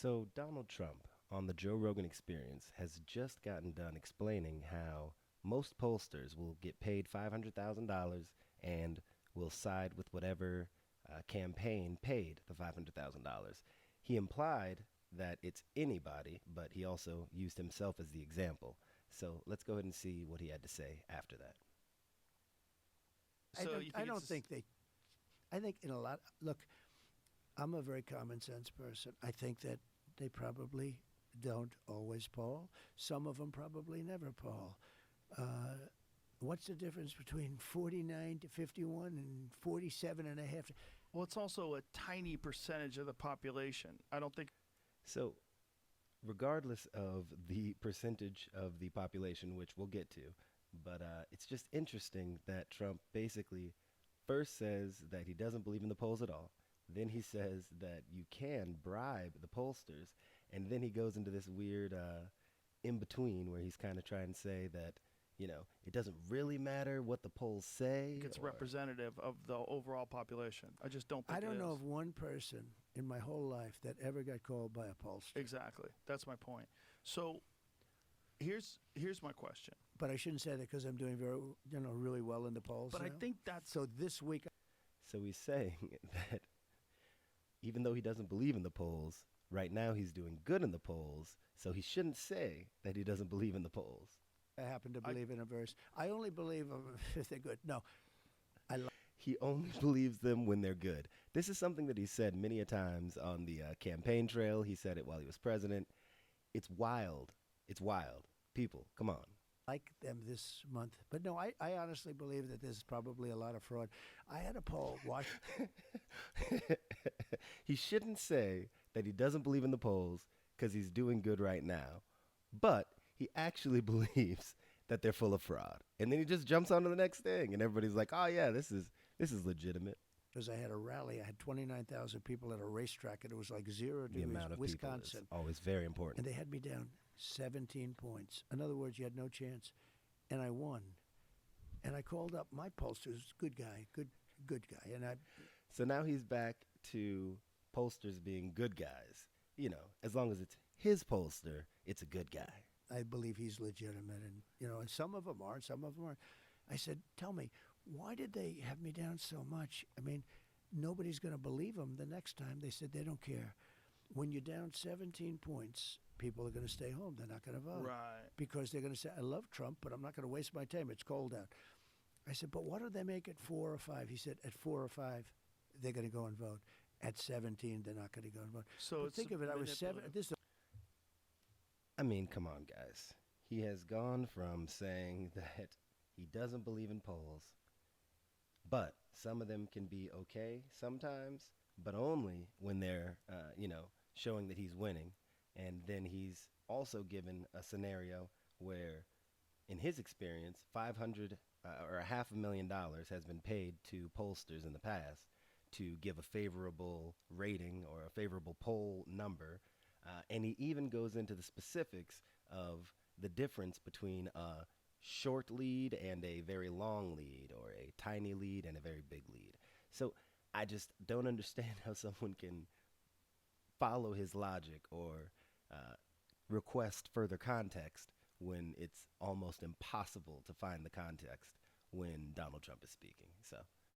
So, Donald Trump on the Joe Rogan Experience has just gotten done explaining how most pollsters will get paid $500,000 and will side with whatever campaign paid the $500,000. He implied that it's anybody, but he also used himself as the example. So, let's go ahead and see what he had to say after that. I So don't. you I think don't it's think they. I think in a lot. Look, I'm a very common sense person. I think that they probably don't always poll. Some of them probably never poll. Uh, what's the difference between 49 to 51 and 47 and a half? well, it's also a tiny percentage of the population. I don't think So, regardless of the percentage of the population, which we'll get to, but it's just interesting that Trump basically first says that he doesn't believe in the polls at all. Then he says that you can bribe the pollsters. And then he goes into this weird in between where he's kind of trying to say that, it doesn't really matter what the polls say. it's Or representative of the overall population. I just don't think I don't it know is. of one person in my whole life that ever got called by a pollster. Exactly. That's my point. So here's my question. But I shouldn't say that because I'm doing really well in the polls. But I now. think that's So this week, so he's saying that even though he doesn't believe in the polls, right now he's doing good in the polls. So he shouldn't say that he doesn't believe in the polls. I happen to I- believe in a verse. I only believe them if they're good. No, He only believes them when they're good. This is something that he said many a times on the campaign trail. He said it while he was president. It's wild. It's wild. People, come on. like them this month. But no, I honestly believe that there's probably a lot of fraud. I had a poll. He shouldn't say that he doesn't believe in the polls because he's doing good right now. But he actually believes that they're full of fraud. And then he just jumps on to the next thing. And everybody's like, oh, yeah, this is legitimate. Because I had a rally. I had 29,000 people at a racetrack, and it was like 0 The degrees, amount of people is Wisconsin. always very important. And they had me down 17 points. In other words, you had no chance. And I won. And I called up my pollster, who's a good guy, good guy. And So now he's back to pollsters being good guys. As long as it's his pollster, it's a good guy. I believe he's legitimate. And some of them are, and some of them aren't. I said, tell me, why did they have me down so much? I mean, nobody's going to believe them the next time. They said they don't care. When you're down 17 points, people are going to stay home. They're not going to vote. right. Because they're going to say, I love Trump, but I'm not going to waste my time. It's cold out. I said, but what do they make at 4 or 5? He said, at 4 or 5, they're going to go and vote. At 17, they're not going to go and vote. So But it's think of it, I was 7. manipulative. This I mean, come on, guys. He has gone from saying that he doesn't believe in polls, but some of them can be okay sometimes, but only when they're, showing that he's winning. And then he's also given a scenario where, in his experience, 500 or $500,000 has been paid to pollsters in the past to give a favorable rating or a favorable poll number. And he even goes into the specifics of the difference between a short lead and a very long lead, or a tiny lead and a very big lead. So I just don't understand how someone can follow his logic or uh, request further context when it's almost impossible to find the context when Donald Trump is speaking. So